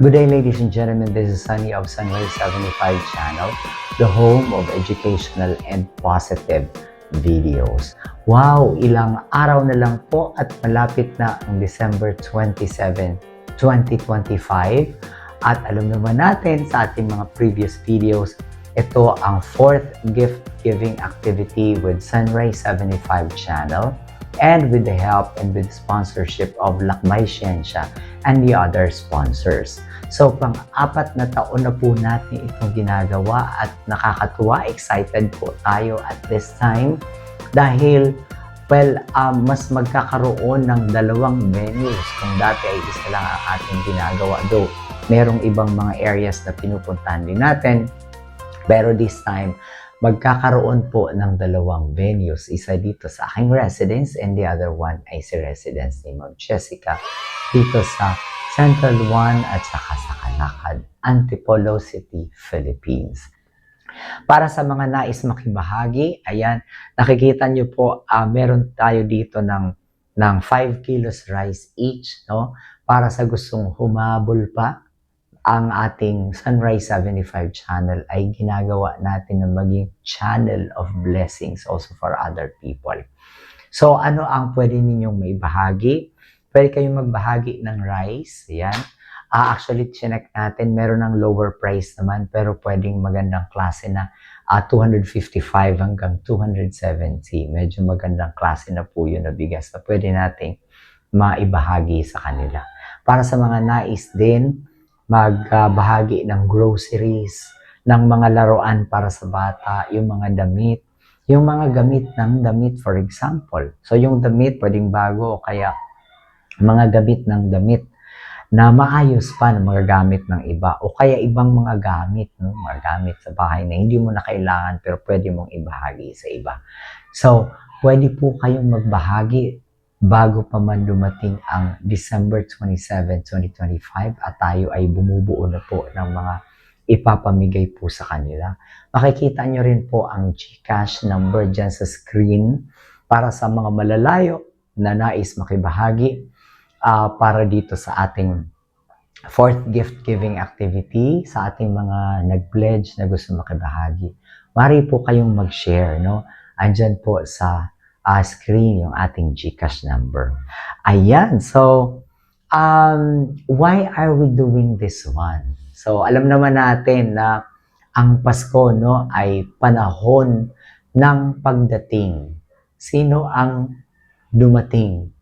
Good day, ladies and gentlemen. This is Sunny of Sunrise 75 channel, the home of educational and positive videos. Wow! Ilang araw na lang po at malapit na ang December 27, 2025. At alam naman natin sa ating mga previous videos, ito ang 4th gift giving activity with Sunrise 75 channel and with the help and with sponsorship of Lakbay Siyensya and the other sponsors. So, pang-apat na taon na po natin itong ginagawa at nakakatuwa, excited po tayo at this time dahil, mas magkakaroon ng dalawang venues. Kung dati ay isa lang ang ating ginagawa, though merong ibang mga areas na pinupuntahan din natin, pero this time, magkakaroon po ng dalawang venues. Isa dito sa aking residence and the other one ay si residence ni Ma'am Jessica dito sa Central 1 at saka sa Calacad, Antipolo City, Philippines. Para sa mga nais makibahagi, ayan, nakikita nyo po, meron tayo dito ng 5 kilos rice each, no? Para sa gustong humabol pa, ang ating Sunrise 75 channel ay ginagawa natin na maging channel of blessings also for other people. So, ano ang pwede ninyong maibahagi? Pwede kayong magbahagi ng rice. Yan. Actually, chinek natin, meron ng lower price naman, pero pwedeng magandang klase na 255 hanggang 270. Medyo magandang klase na po yun na bigas na pwede nating maibahagi sa kanila. Para sa mga nais din, magbahagi ng groceries, ng mga laruan para sa bata, yung mga damit, yung mga gamit ng damit for example. So yung damit pwedeng bago o kaya mga gamit ng damit na maayos pa na mga gamit ng iba o kaya ibang mga gamit, no? Mga gamit sa bahay na hindi mo na kailangan pero pwede mong ibahagi sa iba. So, pwede po kayong magbahagi bago pa man dumating ang December 27, 2025 at tayo ay bumubuo na po ng mga ipapamigay po sa kanila. Makikita nyo rin po ang GCash number dyan sa screen para sa mga malalayo na nais makibahagi para dito sa ating 4th gift giving activity, sa ating mga nag-pledge na gusto makibahagi. Mari po kayong mag-share, no? Andyan po sa screen yung ating GCash number. Ayan, so, why are we doing this one? So, alam naman natin na ang Pasko, no, ay panahon ng pagdating. Sino ang dumating?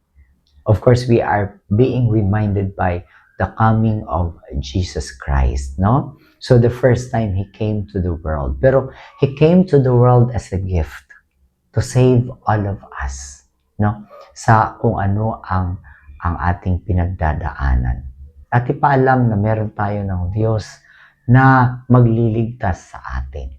Of course, we are being reminded by the coming of Jesus Christ, no? So, the first time He came to the world. Pero, He came to the world as a gift to save all of us, no? Sa kung ano ang ating pinagdadaanan. At ipaalam na meron tayo ng Diyos na magliligtas sa atin.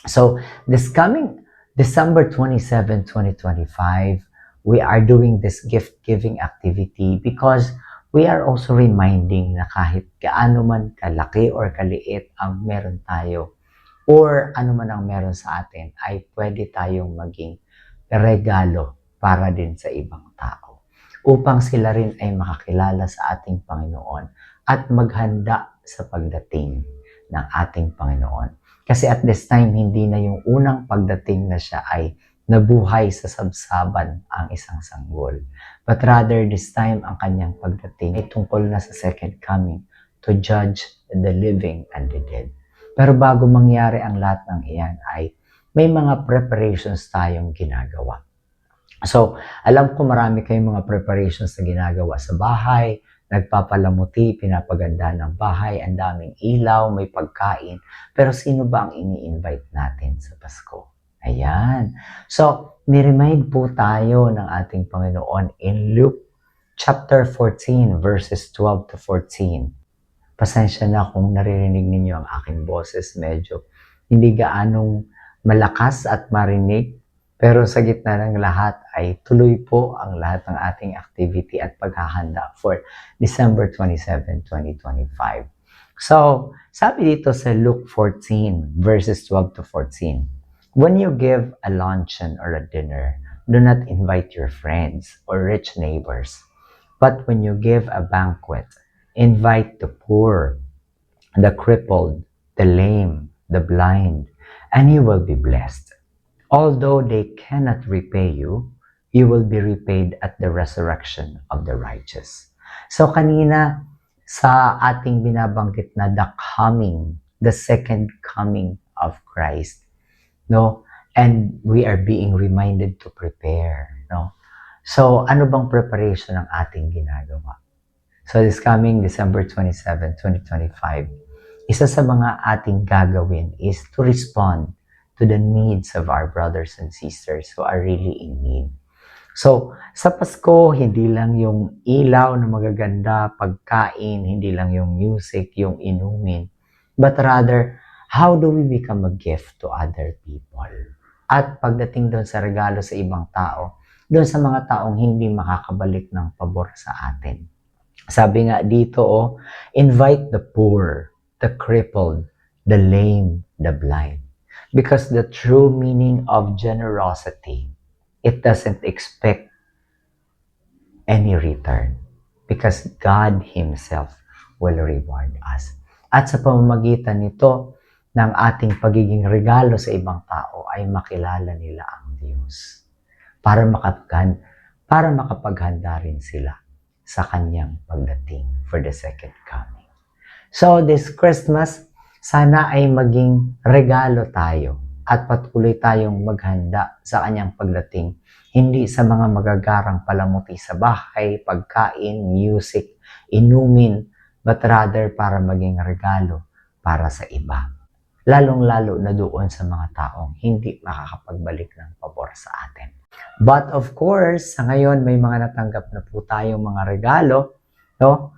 So, this coming December 27, 2025, we are doing this gift-giving activity because we are also reminding na kahit gaano man kalaki or kaliit ang meron tayo, or ano man ang meron sa atin, ay pwede tayong maging regalo para din sa ibang tao. Upang sila rin ay makakilala sa ating Panginoon at maghanda sa pagdating ng ating Panginoon. Kasi at this time, hindi na yung unang pagdating na siya ay nabuhay sa sabsaban ang isang sanggol. But rather, this time, ang kanyang pagdating ay tungkol na sa second coming to judge the living and the dead. Pero bago mangyari ang lahat ng iyan ay may mga preparations tayong ginagawa. So, alam ko marami kayong mga preparations na ginagawa sa bahay, nagpapalamuti, pinapaganda ng bahay, ang daming ilaw, may pagkain. Pero sino ba ang ini-invite natin sa Pasko? Ayan. So, niremind po tayo ng ating Panginoon in Luke chapter 14 verses 12 to 14. Pasensya na kung naririnig ninyo ang aking boses, medyo hindi gaanong malakas at marinig, pero sa gitna ng lahat ay tuloy po ang lahat ng ating activity at paghahanda for December 27, 2025. So, sabi dito sa Luke 14 verses 12 to 14, when you give a luncheon or a dinner, do not invite your friends or rich neighbors, but when you give a banquet, invite the poor, the crippled, the lame, the blind, and you will be blessed. Although they cannot repay you, you will be repaid at the resurrection of the righteous. So kanina, sa ating binabanggit na the second coming of Christ, no? And we are being reminded to prepare, no? So ano bang preparation ang ating ginagawa? So this coming December 27, 2025, isa sa mga ating gagawin is to respond to the needs of our brothers and sisters who are really in need. So, sa Pasko, hindi lang yung ilaw na magaganda, pagkain, hindi lang yung music, yung inumin, but rather, how do we become a gift to other people? At pagdating doon sa regalo sa ibang tao, doon sa mga taong hindi makakabalik ng pabor sa atin. Sabi nga dito, invite the poor, the crippled, the lame, the blind. Because the true meaning of generosity, it doesn't expect any return. Because God Himself will reward us. At sa pamamagitan nito, ng ating pagiging regalo sa ibang tao, ay makilala nila ang Diyos. Para makapaghanda rin sila sa Kanyang pagdating for the second coming. So this Christmas, sana ay maging regalo tayo at patuloy tayong maghanda sa Kanyang pagdating. Hindi sa mga magagarang palamuti sa bahay, pagkain, music, inumin, but rather para maging regalo para sa iba. Lalong-lalo na doon sa mga taong hindi makakapagbalik ng pabor sa atin. But of course, sa ngayon may mga natanggap na po tayong mga regalo, no?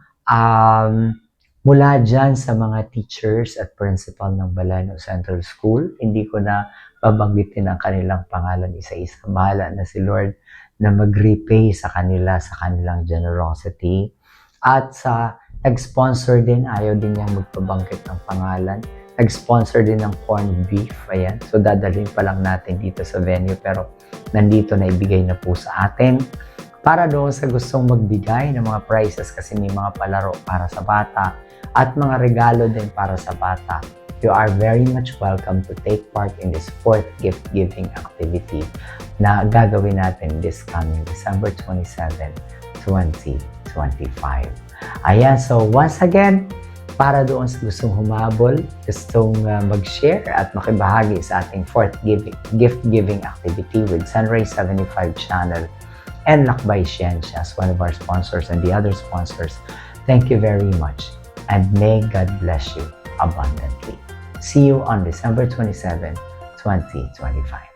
Mula dyan sa mga teachers at principal ng Balano Central School. Hindi ko na babanggitin ang kanilang pangalan isa-isa. Bahala na si Lord na mag-repay sa kanila sa kanilang generosity. At sa nag-sponsor din, ayaw din niyang magpabanggit ng pangalan. Nag-sponsor din ng corned beef. Ayan. So dadalhin pa lang natin dito sa venue pero nandito na ibigay na po sa atin. Para doon sa gustong magbigay ng mga prizes kasi may mga palaro para sa bata at mga regalo din para sa bata. You are very much welcome to take part in this fourth gift-giving activity na gagawin natin this coming December 27, 2025. Ayan, so once again, para doon sa gustong humabol, gustong mag-share at makibahagi sa ating fourth gift-giving activity with Sunrise 75 channel and Lakbay Ciencia as one of our sponsors and the other sponsors. Thank you very much and may God bless you abundantly. See you on December 27, 2025.